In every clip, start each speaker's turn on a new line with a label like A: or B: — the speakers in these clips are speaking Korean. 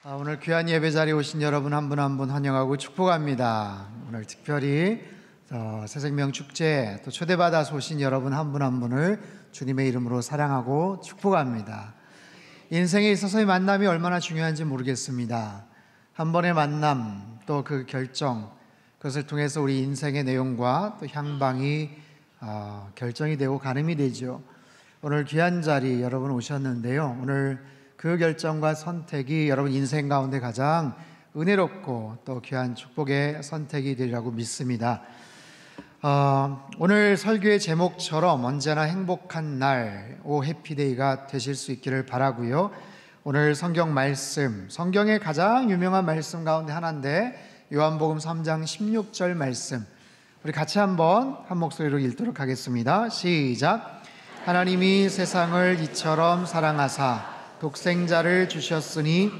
A: 오늘 귀한 예배 자리에 오신 여러분 한 분 한 분 환영하고 축복합니다. 오늘 특별히 새생명 축제 또 초대받아서 오신 여러분 한 분 한 분을 주님의 이름으로 사랑하고 축복합니다. 인생에 있어서의 만남이 얼마나 중요한지 모르겠습니다. 한 번의 만남 또 그 결정, 그것을 통해서 우리 인생의 내용과 또 향방이 결정이 되고 가늠이 되죠. 오늘 귀한 자리 여러분 오셨는데요. 오늘 그 결정과 선택이 여러분 인생 가운데 가장 은혜롭고 또 귀한 축복의 선택이 되리라고 믿습니다. 오늘 설교의 제목처럼 언제나 행복한 날, 오 해피데이가 되실 수 있기를 바라고요. 오늘 성경 말씀, 성경의 가장 유명한 말씀 가운데 하나인데 요한복음 3장 16절 말씀, 우리 같이 한 목소리로 읽도록 하겠습니다. 시작. 하나님이 세상을 이처럼 사랑하사 독생자를 주셨으니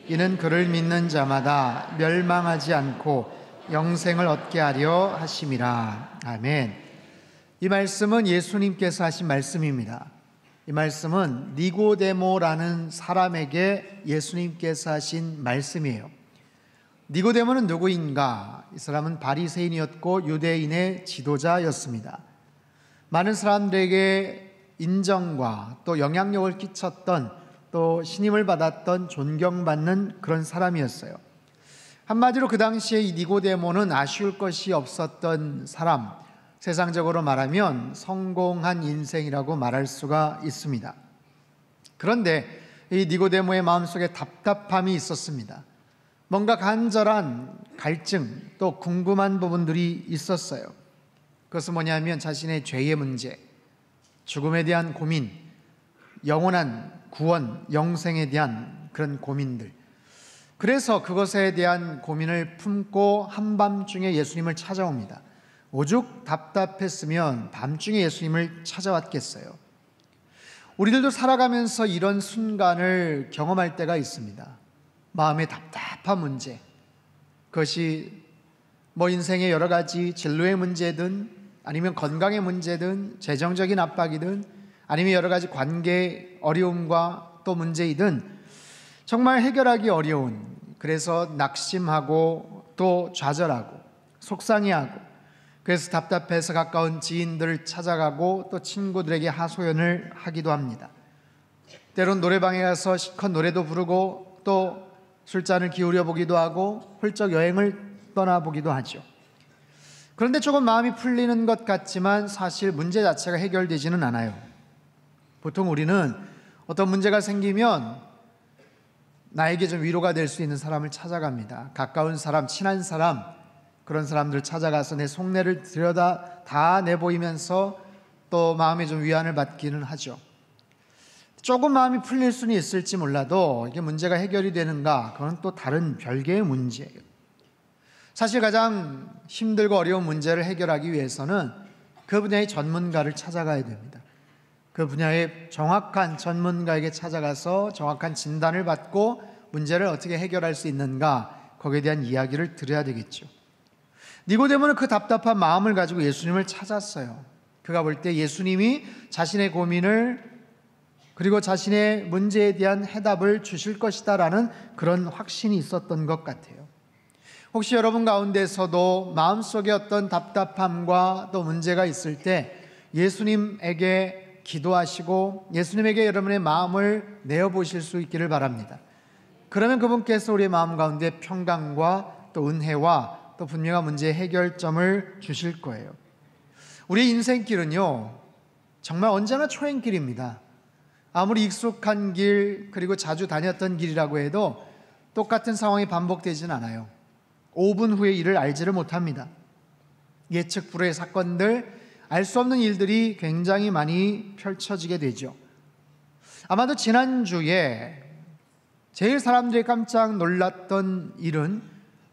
A: 이는 그를 믿는 자마다 멸망하지 않고 영생을 얻게 하려 하심이라. 아멘. 이 말씀은 예수님께서 하신 말씀입니다. 이 말씀은 니고데모라는 사람에게 예수님께서 하신 말씀이에요. 니고데모는 누구인가? 이 사람은 바리새인이었고 유대인의 지도자였습니다. 많은 사람들에게 인정과 또 영향력을 끼쳤던, 또 신임을 받았던, 존경받는 그런 사람이었어요. 한마디로 그 당시에 이 니고데모는 아쉬울 것이 없었던 사람, 세상적으로 말하면 성공한 인생이라고 말할 수가 있습니다. 그런데 이 니고데모의 마음속에 답답함이 있었습니다. 뭔가 간절한 갈증, 또 궁금한 부분들이 있었어요. 그것은 뭐냐면 자신의 죄의 문제, 죽음에 대한 고민, 영원한 구원, 영생에 대한 그런 고민들. 그래서 그것에 대한 고민을 품고 한밤중에 예수님을 찾아옵니다. 오죽 답답했으면 밤중에 예수님을 찾아왔겠어요. 우리들도 살아가면서 이런 순간을 경험할 때가 있습니다. 마음의 답답한 문제, 그것이 인생의 여러 가지 진로의 문제든 아니면 건강의 문제든 재정적인 압박이든 아니면 여러 가지 관계 어려움과 또 문제이든 정말 해결하기 어려운, 그래서 낙심하고 또 좌절하고 속상해하고, 그래서 답답해서 가까운 지인들을 찾아가고 또 친구들에게 하소연을 하기도 합니다. 때론 노래방에 가서 실컷 노래도 부르고 또 술잔을 기울여 보기도 하고 훌쩍 여행을 떠나보기도 하죠. 그런데 조금 마음이 풀리는 것 같지만 사실 문제 자체가 해결되지는 않아요. 보통 우리는 어떤 문제가 생기면 나에게 좀 위로가 될 수 있는 사람을 찾아갑니다. 가까운 사람, 친한 사람, 그런 사람들을 찾아가서 내 속내를 들여다 다 내보이면서 또 마음에 좀 위안을 받기는 하죠. 조금 마음이 풀릴 수는 있을지 몰라도 이게 문제가 해결이 되는가? 그건 또 다른 별개의 문제예요. 사실 가장 힘들고 어려운 문제를 해결하기 위해서는 그 분야의 전문가를 찾아가야 됩니다. 그 분야의 정확한 전문가에게 찾아가서 정확한 진단을 받고 문제를 어떻게 해결할 수 있는가, 거기에 대한 이야기를 들어야 되겠죠. 니고데모는 그 답답한 마음을 가지고 예수님을 찾았어요. 그가 볼 때 예수님이 자신의 고민을, 그리고 자신의 문제에 대한 해답을 주실 것이다 라는 그런 확신이 있었던 것 같아요. 혹시 여러분 가운데서도 마음속에 어떤 답답함과 또 문제가 있을 때 예수님에게 기도하시고 예수님에게 여러분의 마음을 내어보실 수 있기를 바랍니다. 그러면 그분께서 우리의 마음 가운데 평강과 또 은혜와 또 분명한 문제의 해결점을 주실 거예요. 우리의 인생길은요, 정말 언제나 초행길입니다. 아무리 익숙한 길, 그리고 자주 다녔던 길이라고 해도 똑같은 상황이 반복되지는 않아요. 5분 후의 일을 알지를 못합니다. 예측 불허의 사건들, 알 수 없는 일들이 굉장히 많이 펼쳐지게 되죠. 아마도 지난주에 제일 사람들이 깜짝 놀랐던 일은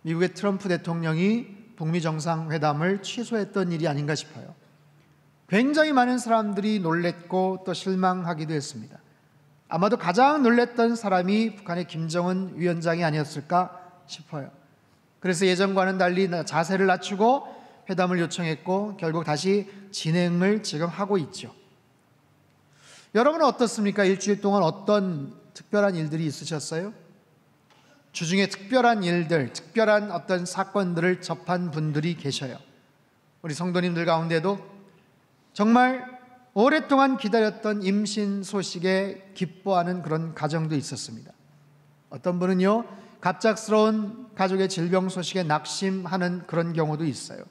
A: 미국의 트럼프 대통령이 북미 정상회담을 취소했던 일이 아닌가 싶어요. 굉장히 많은 사람들이 놀랬고 또 실망하기도 했습니다. 아마도 가장 놀랬던 사람이 북한의 김정은 위원장이 아니었을까 싶어요. 그래서 예전과는 달리 자세를 낮추고 회담을 요청했고 결국 다시 진행을 지금 하고 있죠. 여러분은 어떻습니까? 일주일 동안 어떤 특별한 일들이 있으셨어요? 주중에 특별한 일들, 특별한 어떤 사건들을 접한 분들이 계셔요. 우리 성도님들 가운데도 정말 오랫동안 기다렸던 임신 소식에 기뻐하는 그런 가정도 있었습니다. 어떤 분은요, 갑작스러운 가족의 질병 소식에 낙심하는 그런 경우도 있어요.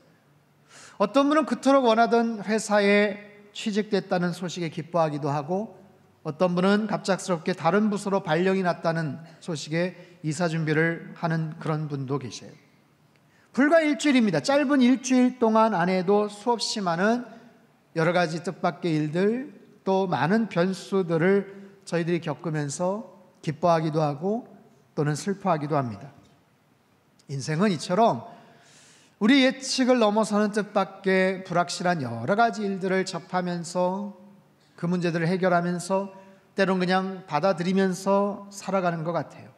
A: 어떤 분은 그토록 원하던 회사에 취직됐다는 소식에 기뻐하기도 하고, 어떤 분은 갑작스럽게 다른 부서로 발령이 났다는 소식에 이사 준비를 하는 그런 분도 계세요. 불과 일주일입니다. 짧은 일주일 동안 안에도 수없이 많은 여러 가지 뜻밖의 일들, 또 많은 변수들을 저희들이 겪으면서 기뻐하기도 하고 또는 슬퍼하기도 합니다. 인생은 이처럼 우리 예측을 넘어서는 뜻밖의 불확실한 여러 가지 일들을 접하면서 그 문제들을 해결하면서 때론 그냥 받아들이면서 살아가는 것 같아요.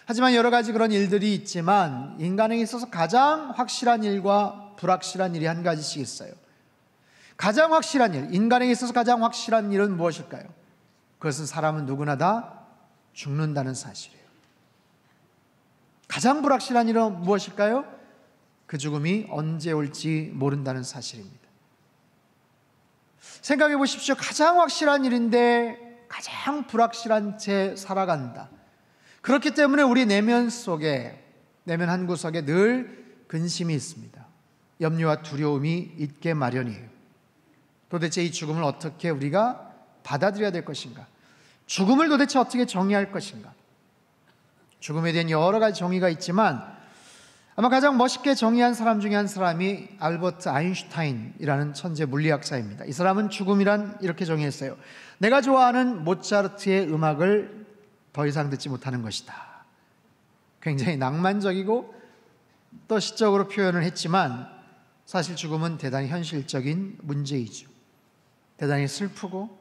A: 하지만 여러 가지 그런 일들이 있지만 인간에게 있어서 가장 확실한 일과 불확실한 일이 한 가지씩 있어요. 가장 확실한 일, 인간에게 있어서 가장 확실한 일은 무엇일까요? 그것은 사람은 누구나 다 죽는다는 사실이에요. 가장 불확실한 일은 무엇일까요? 그 죽음이 언제 올지 모른다는 사실입니다. 생각해 보십시오. 가장 확실한 일인데 가장 불확실한 채 살아간다. 그렇기 때문에 우리 내면 속에, 내면 한구석에 늘 근심이 있습니다. 염려와 두려움이 있게 마련이에요. 도대체 이 죽음을 어떻게 우리가 받아들여야 될 것인가? 죽음을 도대체 어떻게 정의할 것인가? 죽음에 대한 여러 가지 정의가 있지만 아마 가장 멋있게 정의한 사람 중에 한 사람이 알버트 아인슈타인이라는 천재 물리학자입니다. 이 사람은 죽음이란 이렇게 정의했어요. 내가 좋아하는 모차르트의 음악을 더 이상 듣지 못하는 것이다. 굉장히 낭만적이고 또 시적으로 표현을 했지만 사실 죽음은 대단히 현실적인 문제이죠. 대단히 슬프고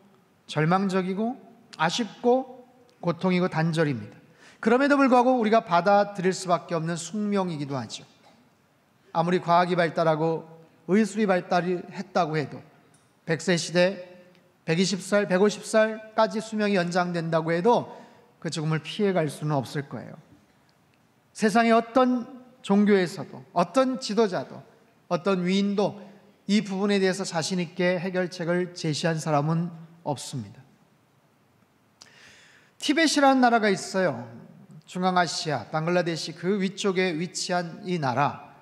A: 절망적이고 아쉽고 고통이고 단절입니다. 그럼에도 불구하고 우리가 받아들일 수밖에 없는 숙명이기도 하죠. 아무리 과학이 발달하고 의술이 발달했다고 해도 100세 시대 120살, 150살까지 수명이 연장된다고 해도 그 죽음을 피해갈 수는 없을 거예요. 세상의 어떤 종교에서도 어떤 지도자도 어떤 위인도 이 부분에 대해서 자신 있게 해결책을 제시한 사람은 없습니다. 티벳이라는 나라가 있어요. 중앙아시아, 방글라데시 그 위쪽에 위치한 이 나라,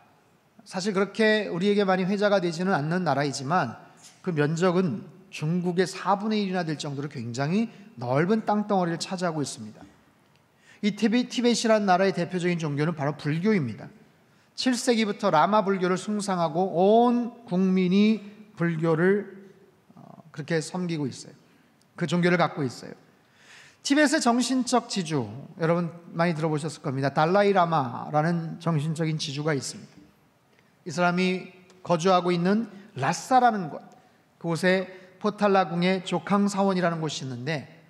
A: 사실 그렇게 우리에게 많이 회자가 되지는 않는 나라이지만 그 면적은 중국의 4분의 1이나 될 정도로 굉장히 넓은 땅덩어리를 차지하고 있습니다. 이 티벳이라는 나라의 대표적인 종교는 바로 불교입니다. 7세기부터 라마 불교를 숭상하고 온 국민이 불교를 그렇게 섬기고 있어요. 그 종교를 갖고 있어요. 티벳의 정신적 지주, 여러분 많이 들어보셨을 겁니다. 달라이 라마라는 정신적인 지주가 있습니다. 이 사람이 거주하고 있는 라사라는 곳, 그곳에 포탈라궁의 조캉사원이라는 곳이 있는데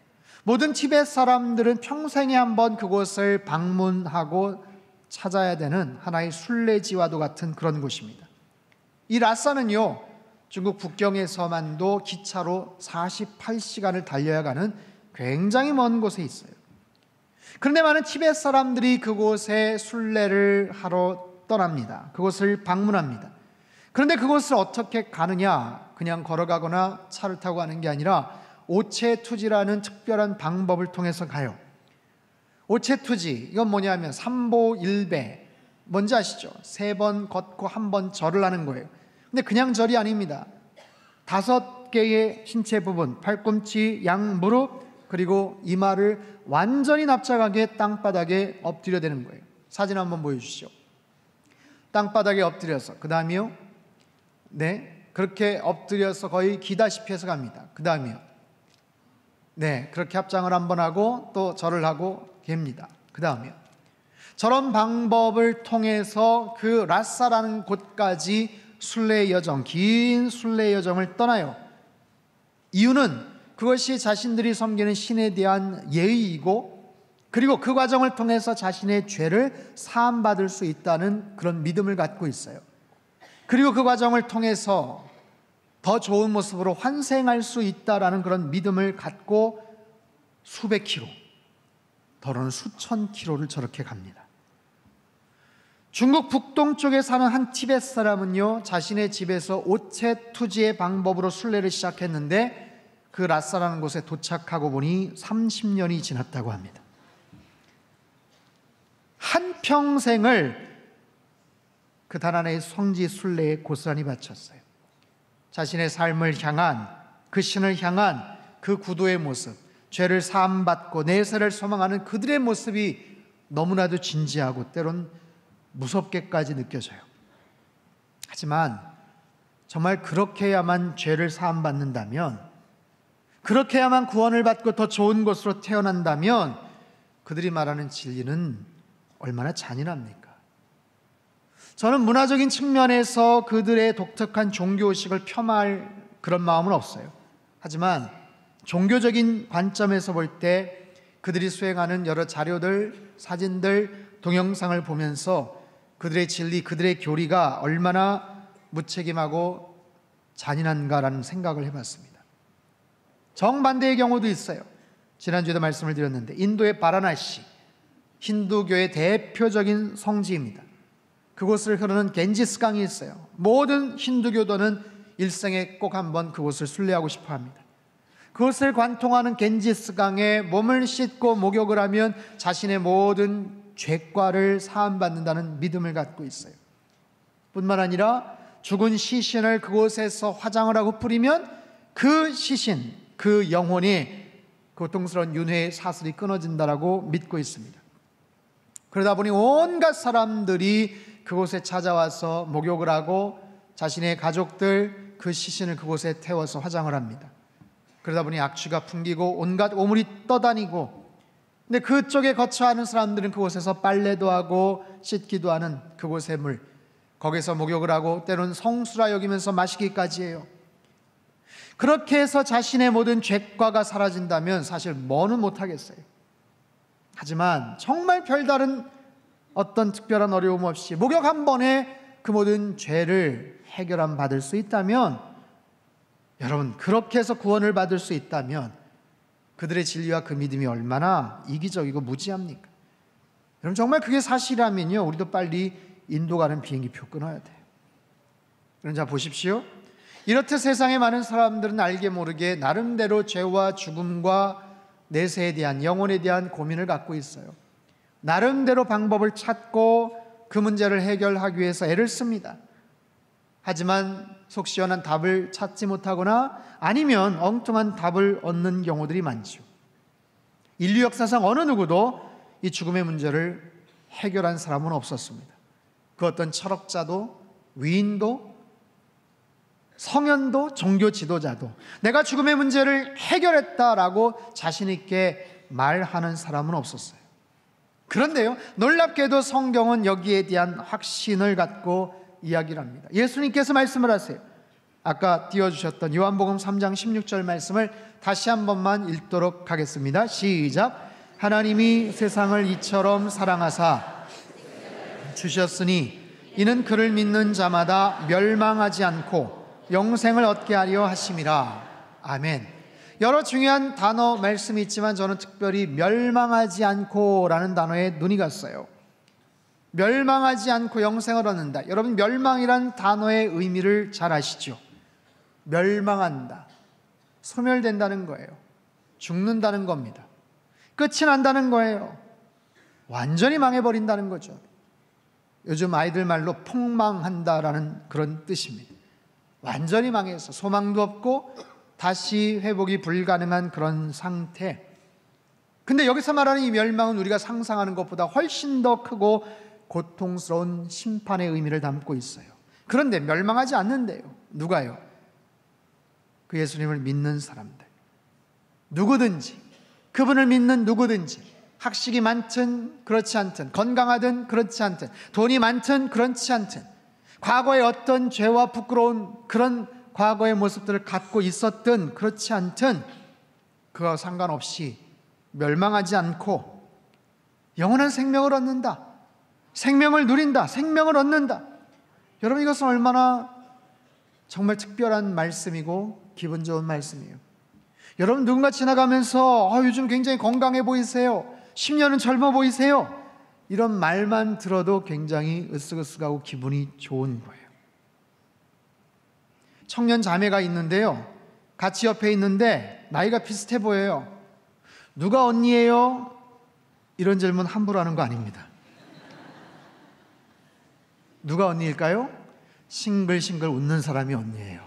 A: 모든 티벳 사람들은 평생에 한번 그곳을 방문하고 찾아야 되는 하나의 순례지와도 같은 그런 곳입니다. 이 라사는요, 중국 북경에서만도 기차로 48시간을 달려야 가는 굉장히 먼 곳에 있어요. 그런데 많은 티벳 사람들이 그곳에 순례를 하러 떠납니다. 그곳을 방문합니다. 그런데 그곳을 어떻게 가느냐? 그냥 걸어가거나 차를 타고 가는 게 아니라 오체투지라는 특별한 방법을 통해서 가요. 오체투지, 이건 뭐냐면 삼보일배, 뭔지 아시죠? 3번 걷고 1번 절을 하는 거예요. 근데 그냥 절이 아닙니다. 5개의 신체 부분, 팔꿈치, 양 무릎, 그리고 이마를 완전히 납작하게 땅바닥에 엎드려 대는 거예요. 사진 한번 보여주시죠. 땅바닥에 엎드려서, 그 다음이요, 네, 그렇게 엎드려서 거의 기다시피 해서 갑니다. 그 다음이요, 네, 그렇게 합장을 한번 하고 또 절을 하고 갭니다. 그 다음이요, 저런 방법을 통해서 그 라사라는 곳까지 순례의 여정, 긴 순례의 여정을 떠나요. 이유는 그것이 자신들이 섬기는 신에 대한 예의이고, 그리고 그 과정을 통해서 자신의 죄를 사함받을 수 있다는 그런 믿음을 갖고 있어요. 그리고 그 과정을 통해서 더 좋은 모습으로 환생할 수 있다라는 그런 믿음을 갖고 수백 킬로, 더러는 수천 킬로를 저렇게 갑니다. 중국 북동쪽에 사는 한 티벳 사람은요, 자신의 집에서 오체 투지의 방법으로 순례를 시작했는데 그 라사라는 곳에 도착하고 보니 30년이 지났다고 합니다. 한평생을 그 단 하나의 성지 순례에 고스란히 바쳤어요. 자신의 삶을 향한, 그 신을 향한 그 구도의 모습, 죄를 사함받고 내세를 소망하는 그들의 모습이 너무나도 진지하고 때론 무섭게까지 느껴져요. 하지만 정말 그렇게 해야만 죄를 사함받는다면, 그렇게 해야만 구원을 받고 더 좋은 곳으로 태어난다면 그들이 말하는 진리는 얼마나 잔인합니까? 저는 문화적인 측면에서 그들의 독특한 종교의식을 폄하할 그런 마음은 없어요. 하지만 종교적인 관점에서 볼 때 그들이 수행하는 여러 자료들, 사진들, 동영상을 보면서 그들의 진리, 그들의 교리가 얼마나 무책임하고 잔인한가라는 생각을 해봤습니다. 정반대의 경우도 있어요. 지난주에도 말씀을 드렸는데 인도의 바라나시, 힌두교의 대표적인 성지입니다. 그곳을 흐르는 겐지스강이 있어요. 모든 힌두교도는 일생에 꼭 한번 그곳을 순례하고 싶어 합니다. 그곳을 관통하는 겐지스강에 몸을 씻고 목욕을 하면 자신의 모든 죄과를 사함받는다는 믿음을 갖고 있어요. 뿐만 아니라 죽은 시신을 그곳에서 화장을 하고 뿌리면 그 시신, 그 영혼이 고통스러운 윤회의 사슬이 끊어진다라고 믿고 있습니다. 그러다 보니 온갖 사람들이 그곳에 찾아와서 목욕을 하고 자신의 가족들 그 시신을 그곳에 태워서 화장을 합니다. 그러다 보니 악취가 풍기고 온갖 오물이 떠다니고, 근데 그쪽에 거처하는 사람들은 그곳에서 빨래도 하고 씻기도 하는 그곳의 물, 거기서 목욕을 하고 때로는 성수라 여기면서 마시기까지 해요. 그렇게 해서 자신의 모든 죄과가 사라진다면 사실 뭐는 못하겠어요. 하지만 정말 별다른 어떤 특별한 어려움 없이 목욕 한 번에 그 모든 죄를 해결함 받을 수 있다면, 여러분 그렇게 해서 구원을 받을 수 있다면 그들의 진리와 그 믿음이 얼마나 이기적이고 무지합니까? 여러분 정말 그게 사실이라면요, 우리도 빨리 인도 가는 비행기표 끊어야 돼요. 그럼 자 보십시오. 이렇듯 세상의 많은 사람들은 알게 모르게 나름대로 죄와 죽음과 내세에 대한, 영혼에 대한 고민을 갖고 있어요. 나름대로 방법을 찾고 그 문제를 해결하기 위해서 애를 씁니다. 하지만 속 시원한 답을 찾지 못하거나 아니면 엉뚱한 답을 얻는 경우들이 많죠. 인류 역사상 어느 누구도 이 죽음의 문제를 해결한 사람은 없었습니다. 그 어떤 철학자도, 위인도, 성현도, 종교 지도자도 내가 죽음의 문제를 해결했다라고 자신 있게 말하는 사람은 없었어요. 그런데요, 놀랍게도 성경은 여기에 대한 확신을 갖고 이야기를 합니다. 예수님께서 말씀을 하세요. 아까 띄워주셨던 요한복음 3장 16절 말씀을 다시 한 번만 읽도록 하겠습니다. 시작. 하나님이 세상을 이처럼 사랑하사 주셨으니 이는 그를 믿는 자마다 멸망하지 않고 영생을 얻게 하려 하심이라. 아멘. 여러 중요한 단어 말씀이 있지만 저는 특별히 멸망하지 않고 라는 단어에 눈이 갔어요. 멸망하지 않고 영생을 얻는다. 여러분 멸망이란 단어의 의미를 잘 아시죠? 멸망한다, 소멸된다는 거예요. 죽는다는 겁니다. 끝이 난다는 거예요. 완전히 망해버린다는 거죠. 요즘 아이들 말로 폭망한다라는 그런 뜻입니다. 완전히 망해서 소망도 없고 다시 회복이 불가능한 그런 상태. 근데 여기서 말하는 이 멸망은 우리가 상상하는 것보다 훨씬 더 크고 고통스러운 심판의 의미를 담고 있어요. 그런데 멸망하지 않는데요. 누가요? 그 예수님을 믿는 사람들, 누구든지, 그분을 믿는 누구든지, 학식이 많든 그렇지 않든, 건강하든 그렇지 않든, 돈이 많든 그렇지 않든, 과거에 어떤 죄와 부끄러운 그런 과거의 모습들을 갖고 있었든 그렇지 않든 그와 상관없이 멸망하지 않고 영원한 생명을 얻는다, 생명을 누린다, 생명을 얻는다. 여러분 이것은 얼마나 정말 특별한 말씀이고 기분 좋은 말씀이에요. 여러분 누군가 지나가면서 요즘 굉장히 건강해 보이세요, 10년은 젊어 보이세요. 이런 말만 들어도 굉장히 으쓱으쓱하고 기분이 좋은 거예요. 청년 자매가 있는데요, 같이 옆에 있는데 나이가 비슷해 보여요. 누가 언니예요? 이런 질문 함부로 하는 거 아닙니다. 누가 언니일까요? 싱글싱글 웃는 사람이 언니예요.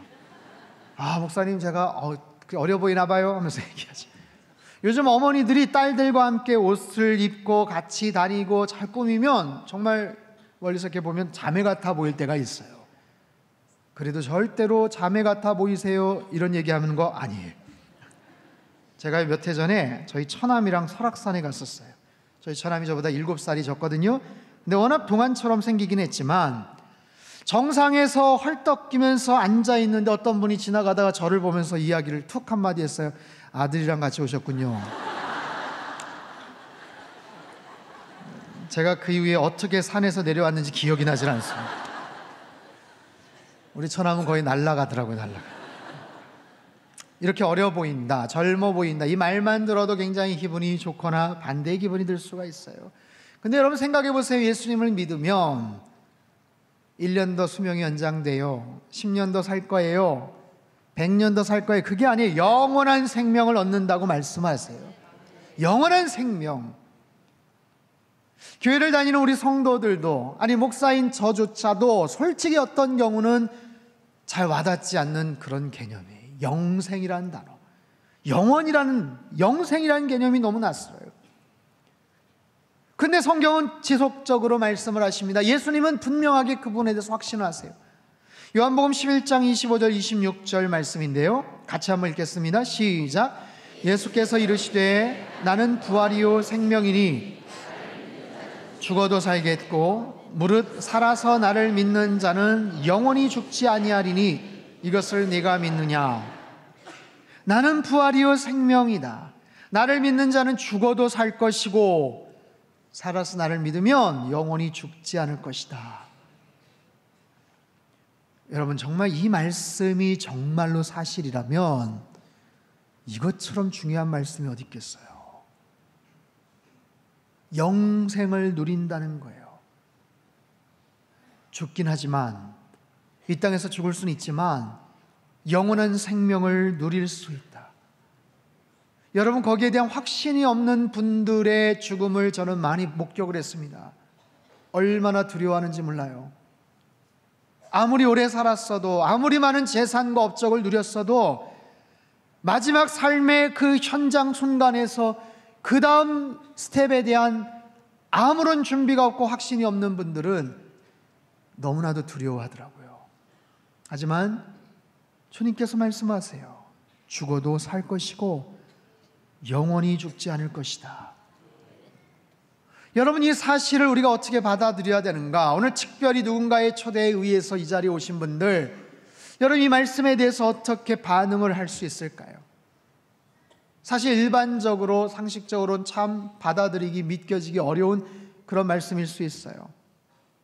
A: 아, 목사님 제가 어려 보이나 봐요 하면서 얘기하지. 요즘 어머니들이 딸들과 함께 옷을 입고 같이 다니고 잘 꾸미면 정말 멀리서 이렇게 보면 자매 같아 보일 때가 있어요. 그래도 절대로 자매 같아 보이세요 이런 얘기하는 거 아니에요. 제가 몇 해 전에 저희 처남이랑 설악산에 갔었어요. 저희 처남이 저보다 7살이 적거든요. 근데 워낙 동안처럼 생기긴 했지만 정상에서 헐떡이면서 앉아있는데 어떤 분이 지나가다가 저를 보면서 이야기를 툭 한마디 했어요. 아들이랑 같이 오셨군요. 제가 그 이후에 어떻게 산에서 내려왔는지 기억이 나질 않습니다. 우리 처남은 거의 날아가더라고요. 날아가. 이렇게 어려 보인다, 젊어 보인다, 이 말만 들어도 굉장히 기분이 좋거나 반대의 기분이 들 수가 있어요. 근데 여러분 생각해 보세요. 예수님을 믿으면 1년 더 수명이 연장돼요. 10년 더 살 거예요. 100년 더 살 거예요. 그게 아니에요. 영원한 생명을 얻는다고 말씀하세요. 영원한 생명. 교회를 다니는 우리 성도들도, 아니 목사인 저조차도 솔직히 어떤 경우는 잘 와닿지 않는 그런 개념이에요. 영생이라는 단어, 영생이라는 개념이 너무 낯설어요. 근데 성경은 지속적으로 말씀을 하십니다. 예수님은 분명하게 그 부분에 대해서 확신을 하세요. 요한복음 11장 25절 26절 말씀인데요, 같이 한번 읽겠습니다. 시작. 예수께서 이르시되 나는 부활이요 생명이니 죽어도 살겠고 무릇 살아서 나를 믿는 자는 영원히 죽지 아니하리니 이것을 네가 믿느냐. 나는 부활이요 생명이다. 나를 믿는 자는 죽어도 살 것이고 살아서 나를 믿으면 영원히 죽지 않을 것이다. 여러분, 정말 이 말씀이 정말로 사실이라면 이것처럼 중요한 말씀이 어디 있겠어요? 영생을 누린다는 거예요. 죽긴 하지만, 이 땅에서 죽을 수는 있지만 영원한 생명을 누릴 수 있다. 여러분, 거기에 대한 확신이 없는 분들의 죽음을 저는 많이 목격을 했습니다. 얼마나 두려워하는지 몰라요. 아무리 오래 살았어도, 아무리 많은 재산과 업적을 누렸어도 마지막 삶의 그 현장 순간에서 그 다음 스텝에 대한 아무런 준비가 없고 확신이 없는 분들은 너무나도 두려워하더라고요. 하지만 주님께서 말씀하세요. 죽어도 살 것이고 영원히 죽지 않을 것이다. 여러분, 이 사실을 우리가 어떻게 받아들여야 되는가? 오늘 특별히 누군가의 초대에 의해서 이 자리에 오신 분들, 여러분 이 말씀에 대해서 어떻게 반응을 할 수 있을까요? 사실 일반적으로 상식적으로는 참 받아들이기, 믿겨지기 어려운 그런 말씀일 수 있어요.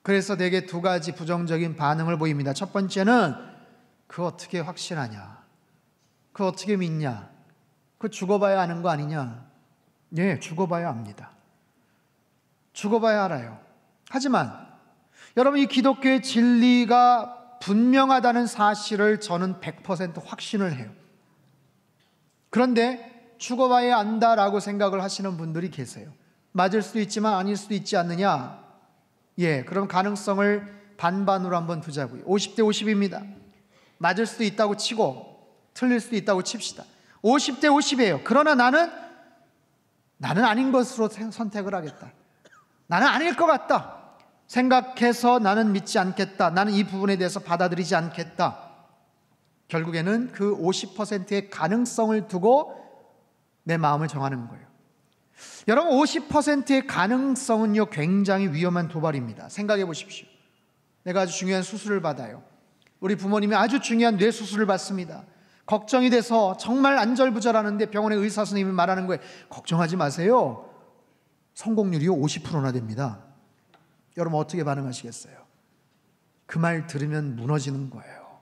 A: 그래서 대개 두 가지 부정적인 반응을 보입니다. 첫 번째는 그거 어떻게 확신하냐? 그거 어떻게 믿냐? 그거 죽어봐야 아는 거 아니냐? 네, 죽어봐야 압니다. 죽어봐야 알아요. 하지만 여러분, 이 기독교의 진리가 분명하다는 사실을 저는 100% 확신을 해요. 그런데 죽어봐야 안다라고 생각을 하시는 분들이 계세요. 맞을 수도 있지만 아닐 수도 있지 않느냐? 예, 그럼 가능성을 반반으로 한번 두자고요. 50대 50입니다. 맞을 수도 있다고 치고 틀릴 수도 있다고 칩시다. 50대 50이에요. 그러나 나는 아닌 것으로 선택을 하겠다. 나는 아닐 것 같다 생각해서 나는 믿지 않겠다. 나는 이 부분에 대해서 받아들이지 않겠다. 결국에는 그 50%의 가능성을 두고 내 마음을 정하는 거예요. 여러분, 50%의 가능성은요, 굉장히 위험한 도발입니다. 생각해 보십시오. 내가 아주 중요한 수술을 받아요. 우리 부모님이 아주 중요한 뇌 수술을 받습니다. 걱정이 돼서 정말 안절부절하는데 병원의 의사 선생님이 말하는 거예요. 걱정하지 마세요. 성공률이 50%나 됩니다. 여러분, 어떻게 반응하시겠어요? 그 말 들으면 무너지는 거예요.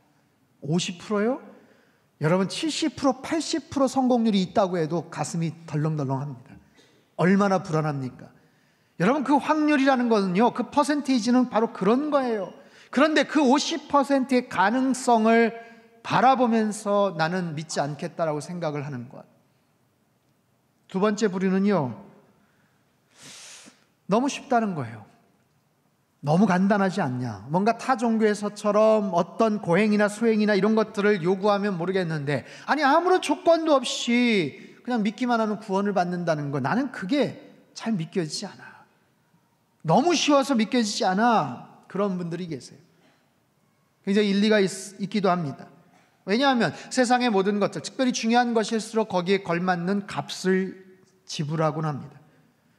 A: 50%요? 여러분, 70%, 80% 성공률이 있다고 해도 가슴이 덜렁덜렁합니다. 얼마나 불안합니까? 여러분, 그 확률이라는 것은요, 그 퍼센테이지는 바로 그런 거예요. 그런데 그 50%의 가능성을 바라보면서 나는 믿지 않겠다라고 생각을 하는 것. 두 번째 부류는요, 너무 쉽다는 거예요. 너무 간단하지 않냐? 뭔가 타 종교에서처럼 어떤 고행이나 수행이나 이런 것들을 요구하면 모르겠는데, 아니 아무런 조건도 없이 그냥 믿기만 하면 구원을 받는다는 거, 나는 그게 잘 믿겨지지 않아. 너무 쉬워서 믿겨지지 않아. 그런 분들이 계세요. 굉장히 일리가 있기도 합니다. 왜냐하면 세상의 모든 것들, 특별히 중요한 것일수록 거기에 걸맞는 값을 지불하곤 합니다.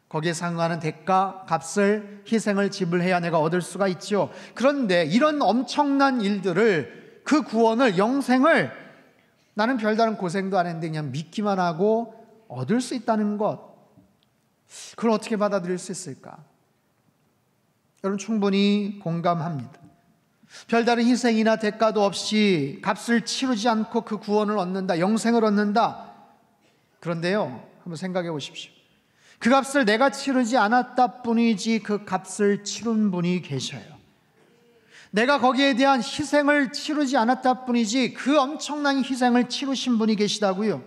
A: 거기에 상응하는 대가, 값을, 희생을 지불해야 내가 얻을 수가 있죠. 그런데 이런 엄청난 일들을, 그 구원을, 영생을 나는 별다른 고생도 안 했는데 그냥 믿기만 하고 얻을 수 있다는 것, 그걸 어떻게 받아들일 수 있을까? 여러분, 충분히 공감합니다. 별다른 희생이나 대가도 없이 값을 치르지 않고 그 구원을 얻는다, 영생을 얻는다. 그런데요, 한번 생각해 보십시오. 그 값을 내가 치르지 않았다 뿐이지 그 값을 치른 분이 계셔요. 내가 거기에 대한 희생을 치르지 않았다 뿐이지 그 엄청난 희생을 치르신 분이 계시다고요.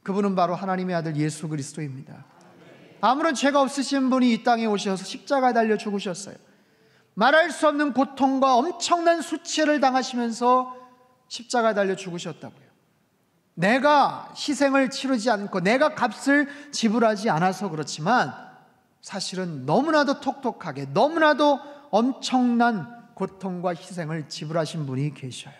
A: 그분은 바로 하나님의 아들 예수 그리스도입니다. 아무런 죄가 없으신 분이 이 땅에 오셔서 십자가에 달려 죽으셨어요. 말할 수 없는 고통과 엄청난 수치를 당하시면서 십자가에 달려 죽으셨다고요. 내가 희생을 치르지 않고 내가 값을 지불하지 않아서 그렇지만 사실은 너무나도 톡톡하게, 너무나도 엄청난 고통과 희생을 지불하신 분이 계셔요.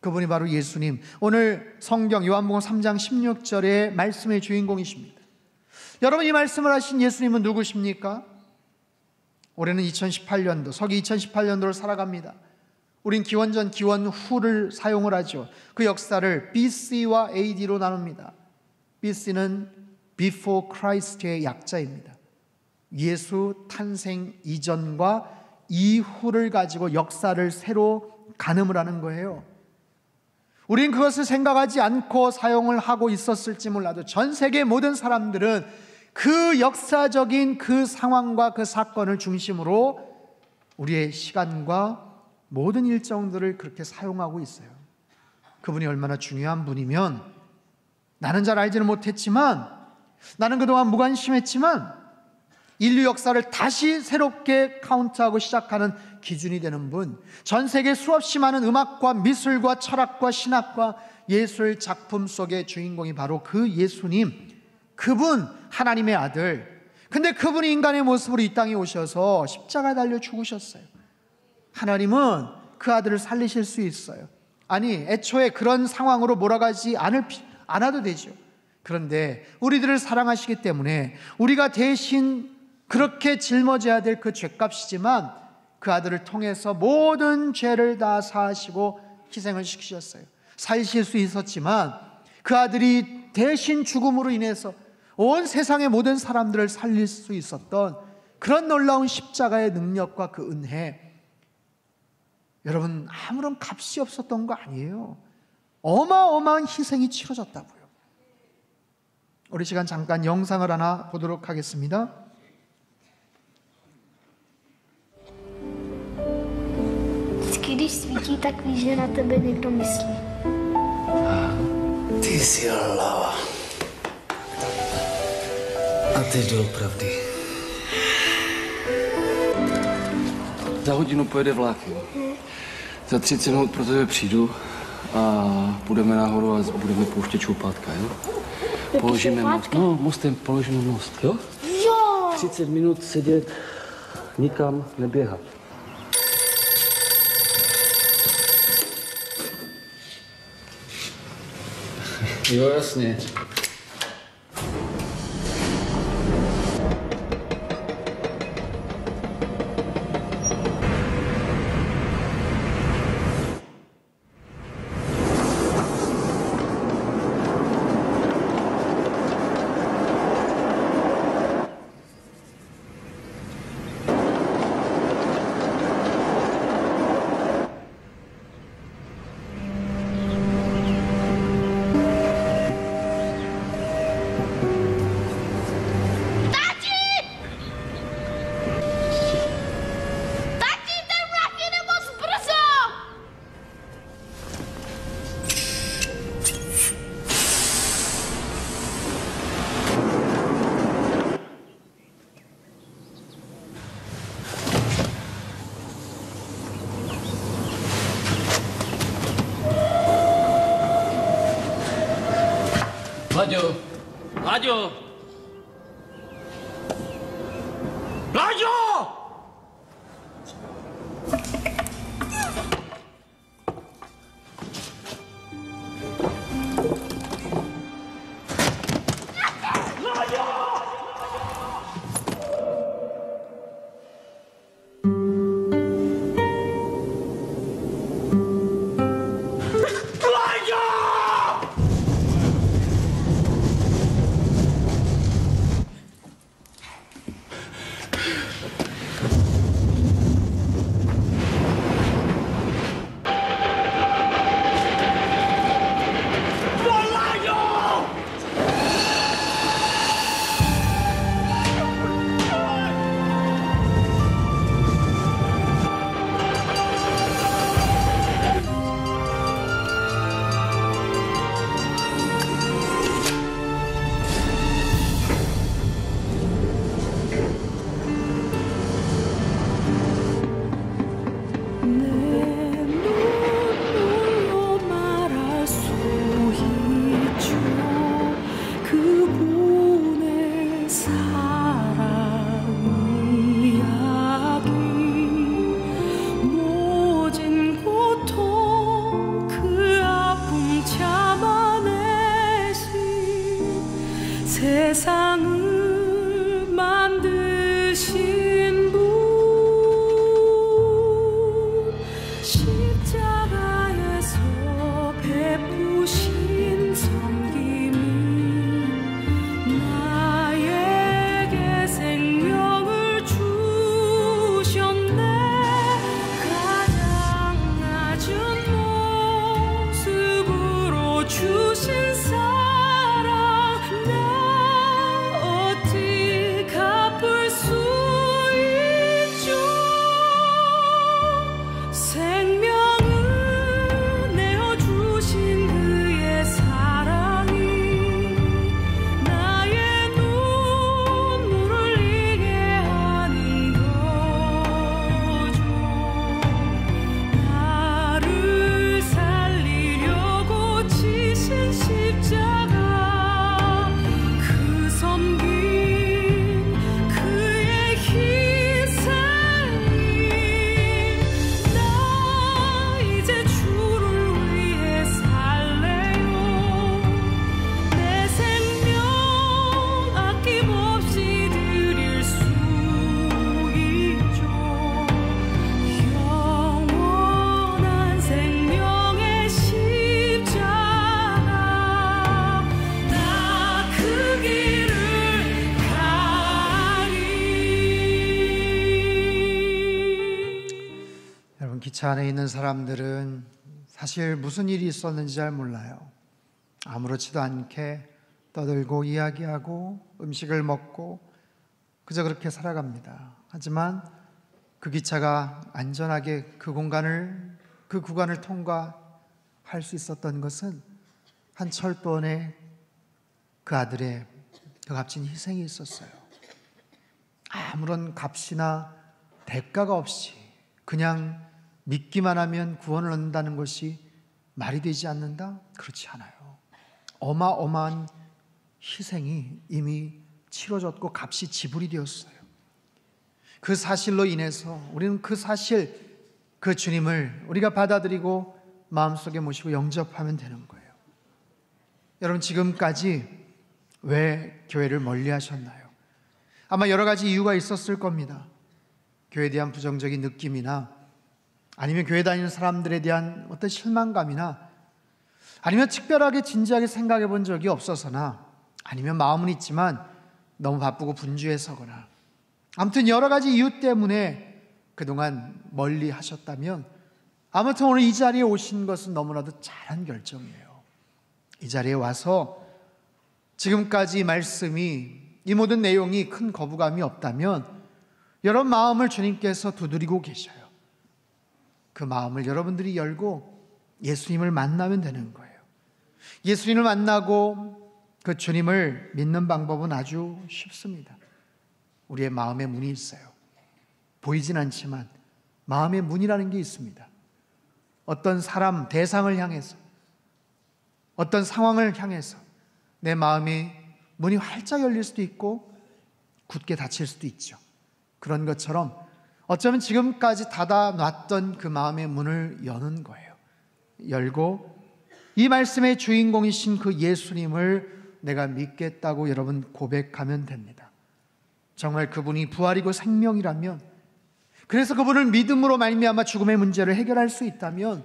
A: 그분이 바로 예수님. 오늘 성경 요한복음 3장 16절의 말씀의 주인공이십니다. 여러분, 이 말씀을 하신 예수님은 누구십니까? 올해는 2018년도, 서기 2018년도를 살아갑니다. 우린 기원전, 기원후를 사용을 하죠. 그 역사를 BC와 AD로 나눕니다. BC는 Before Christ의 약자입니다. 예수 탄생 이전과 이후를 가지고 역사를 새로 가늠을 하는 거예요. 우린 그것을 생각하지 않고 사용을 하고 있었을지 몰라도 전 세계 모든 사람들은 그 역사적인 그 상황과 그 사건을 중심으로 우리의 시간과 모든 일정들을 그렇게 사용하고 있어요. 그분이 얼마나 중요한 분이면, 나는 잘 알지는 못했지만, 나는 그동안 무관심했지만 인류 역사를 다시 새롭게 카운트하고 시작하는 기준이 되는 분, 전 세계 수없이 많은 음악과 미술과 철학과 신학과 예술 작품 속의 주인공이 바로 그 예수님, 그분, 하나님의 아들. 근데 그분이 인간의 모습으로 이 땅에 오셔서 십자가에 달려 죽으셨어요. 하나님은 그 아들을 살리실 수 있어요. 아니, 애초에 그런 상황으로 몰아가지 않아도 되죠. 그런데 우리들을 사랑하시기 때문에 우리가 대신 그렇게 짊어져야 될 그 죄값이지만 그 아들을 통해서 모든 죄를 다 사하시고 희생을 시키셨어요. 살실 수 있었지만 그 아들이 대신 죽음으로 인해서 온 세상의 모든 사람들을 살릴 수 있었던 그런 놀라운 십자가의 능력과 그 은혜, 여러분, 아무런 값이 없었던 거 아니에요. 어마어마한 희생이 치러졌다고요. 우리 시간 잠깐 영상을 하나 보도록 하겠습니다.
B: Vždycky, když svítí, tak víš, že na tebe někdo myslí.
C: Ty jsi hlava. A ty doopravdy. Za hodinu pojede vlak, jo? Za 30 minut pro tebe přijdu a půjdeme nahoru a budeme pouštět čoupátka, jo? Položíme most. No, mostem položíme most, jo?
B: Jo!
C: 30 minut sedět, nikam neběhat. Jo, jasně. 라디오! 라디오! 라디오!
D: 세상을 만드신 분 십자가에서 베푸신 섬김이 나에게 생명을 주셨네. 가장 낮은 모습으로 주신 사랑 어찌 갚을 수 있죠. 생명을 내어주신 그의 사랑이 나의 눈물을 흘리게 하는 거죠. 나를 살리려고 지신 십자가 그 섬김 그의 희생이 나 이제 주를 위해 살래요. 내 생명 아낌없이 드릴 수 있죠. 영원한 생명의 십자가 나 그 길을 가리.
A: 여러분, 기차 안에 있는 사람들은 사실 무슨 일이 있었는지 잘 몰라요. 아무렇지도 않게 떠들고 이야기하고 음식을 먹고 그저 그렇게 살아갑니다. 하지만 그 기차가 안전하게 그 구간을 통과할 수 있었던 것은 한 철도원의 그 아들의 그 값진 희생이 있었어요. 아무런 값이나 대가가 없이 그냥 믿기만 하면 구원을 얻는다는 것이 말이 되지 않는다? 그렇지 않아요. 어마어마한 희생이 이미 치러졌고 값이 지불이 되었어요. 그 사실로 인해서 우리는 그 사실, 그 주님을 우리가 받아들이고 마음속에 모시고 영접하면 되는 거예요. 여러분, 지금까지 왜 교회를 멀리 하셨나요? 아마 여러 가지 이유가 있었을 겁니다. 교회에 대한 부정적인 느낌이나 아니면 교회 다니는 사람들에 대한 어떤 실망감이나 아니면 특별하게 진지하게 생각해 본 적이 없어서나 아니면 마음은 있지만 너무 바쁘고 분주해서거나 아무튼 여러 가지 이유 때문에 그동안 멀리 하셨다면 아무튼 오늘 이 자리에 오신 것은 너무나도 잘한 결정이에요. 이 자리에 와서 지금까지 말씀이 이 모든 내용이 큰 거부감이 없다면 여러분 마음을 주님께서 두드리고 계셔요. 그 마음을 여러분들이 열고 예수님을 만나면 되는 거예요. 예수님을 만나고 그 주님을 믿는 방법은 아주 쉽습니다. 우리의 마음의 문이 있어요. 보이진 않지만 마음의 문이라는 게 있습니다. 어떤 사람, 대상을 향해서, 어떤 상황을 향해서 내 마음이 문이 활짝 열릴 수도 있고 굳게 닫힐 수도 있죠. 그런 것처럼 어쩌면 지금까지 닫아놨던 그 마음의 문을 여는 거예요. 열고 이 말씀의 주인공이신 그 예수님을 내가 믿겠다고 여러분 고백하면 됩니다. 정말 그분이 부활이고 생명이라면, 그래서 그분을 믿음으로 말미암아 죽음의 문제를 해결할 수 있다면,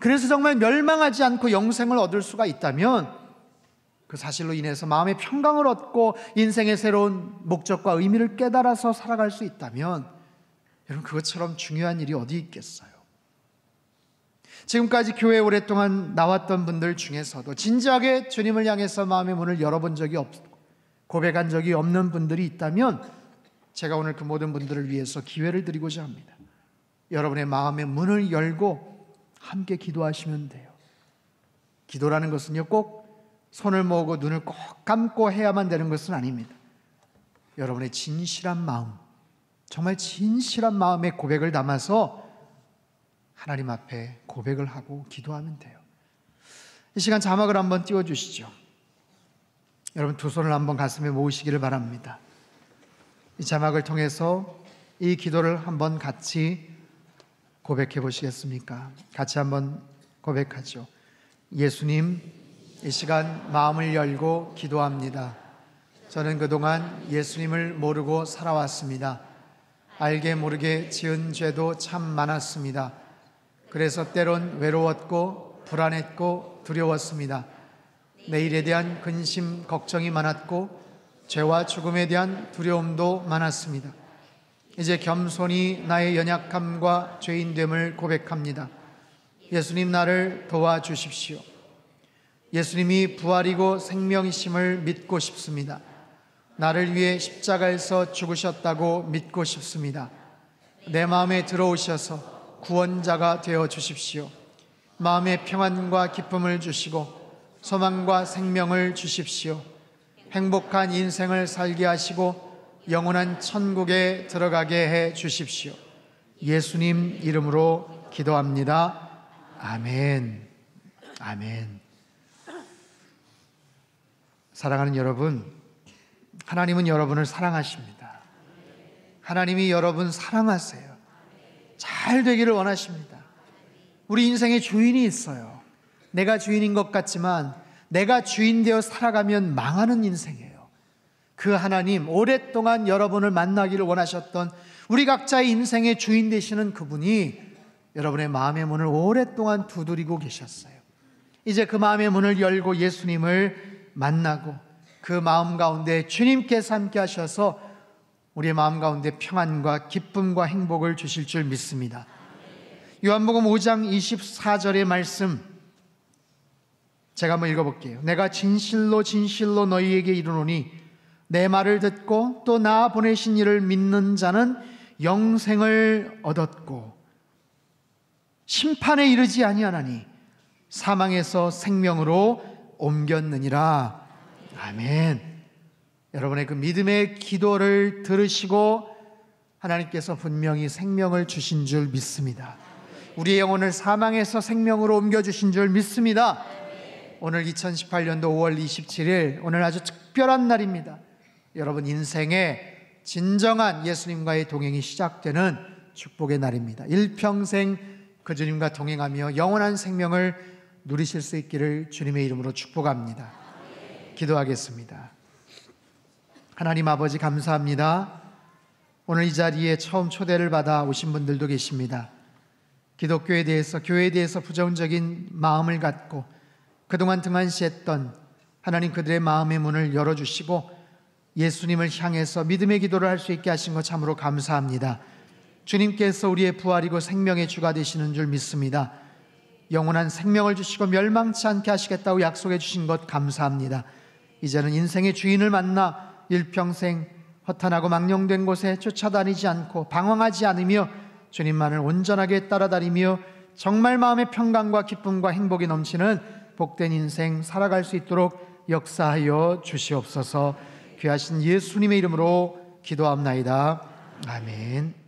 A: 그래서 정말 멸망하지 않고 영생을 얻을 수가 있다면, 그 사실로 인해서 마음의 평강을 얻고 인생의 새로운 목적과 의미를 깨달아서 살아갈 수 있다면, 여러분 그것처럼 중요한 일이 어디 있겠어요? 지금까지 교회에 오랫동안 나왔던 분들 중에서도 진지하게 주님을 향해서 마음의 문을 열어본 적이 없고 고백한 적이 없는 분들이 있다면, 제가 오늘 그 모든 분들을 위해서 기회를 드리고자 합니다. 여러분의 마음의 문을 열고 함께 기도하시면 돼요. 기도라는 것은요, 꼭 손을 모으고 눈을 꼭 감고 해야만 되는 것은 아닙니다. 여러분의 진실한 마음, 정말 진실한 마음의 고백을 담아서 하나님 앞에 고백을 하고 기도하면 돼요. 이 시간 자막을 한번 띄워주시죠. 여러분 두 손을 한번 가슴에 모으시기를 바랍니다. 이 자막을 통해서 이 기도를 한번 같이 고백해 보시겠습니까? 같이 한번 고백하죠. 예수님, 이 시간 마음을 열고 기도합니다. 저는 그동안 예수님을 모르고 살아왔습니다. 알게 모르게 지은 죄도 참 많았습니다. 그래서 때론 외로웠고 불안했고 두려웠습니다. 내일에 대한 근심, 걱정이 많았고 죄와 죽음에 대한 두려움도 많았습니다. 이제 겸손히 나의 연약함과 죄인됨을 고백합니다. 예수님, 나를 도와주십시오. 예수님이 부활이고 생명이심을 믿고 싶습니다. 나를 위해 십자가에서 죽으셨다고 믿고 싶습니다. 내 마음에 들어오셔서 구원자가 되어 주십시오. 마음의 평안과 기쁨을 주시고 소망과 생명을 주십시오. 행복한 인생을 살게 하시고 영원한 천국에 들어가게 해 주십시오. 예수님 이름으로 기도합니다. 아멘. 아멘. 사랑하는 여러분, 하나님은 여러분을 사랑하십니다. 하나님이 여러분 사랑하세요. 잘 되기를 원하십니다. 우리 인생에 주인이 있어요. 내가 주인인 것 같지만 내가 주인 되어 살아가면 망하는 인생이에요. 그 하나님, 오랫동안 여러분을 만나기를 원하셨던 우리 각자의 인생의 주인 되시는 그분이 여러분의 마음의 문을 오랫동안 두드리고 계셨어요. 이제 그 마음의 문을 열고 예수님을 만나고 그 마음 가운데 주님께서 함께 하셔서 우리의 마음 가운데 평안과 기쁨과 행복을 주실 줄 믿습니다. 요한복음 5장 24절의 말씀 제가 한번 읽어볼게요. 내가 진실로 진실로 너희에게 이르노니 내 말을 듣고 또 나 보내신 이를 믿는 자는 영생을 얻었고 심판에 이르지 아니하나니 사망에서 생명으로 옮겼느니라. 아멘. 여러분의 그 믿음의 기도를 들으시고 하나님께서 분명히 생명을 주신 줄 믿습니다. 우리의 영혼을 사망에서 생명으로 옮겨주신 줄 믿습니다. 오늘 2018년도 5월 27일, 오늘 아주 특별한 날입니다. 여러분 인생의 진정한 예수님과의 동행이 시작되는 축복의 날입니다. 일평생 그 주님과 동행하며 영원한 생명을 누리실 수 있기를 주님의 이름으로 축복합니다. 기도하겠습니다. 하나님 아버지 감사합니다. 오늘 이 자리에 처음 초대를 받아 오신 분들도 계십니다. 기독교에 대해서, 교회에 대해서 부정적인 마음을 갖고 그동안 등한시했던 하나님 그들의 마음의 문을 열어주시고 예수님을 향해서 믿음의 기도를 할 수 있게 하신 것 참으로 감사합니다. 주님께서 우리의 부활이고 생명의 주가 되시는 줄 믿습니다. 영원한 생명을 주시고 멸망치 않게 하시겠다고 약속해 주신 것 감사합니다. 이제는 인생의 주인을 만나 일평생 허탄하고 망령된 곳에 쫓아다니지 않고 방황하지 않으며 주님만을 온전하게 따라다니며 정말 마음의 평강과 기쁨과 행복이 넘치는 복된 인생 살아갈 수 있도록 역사하여 주시옵소서. 귀하신 예수님의 이름으로 기도합나이다. 아멘.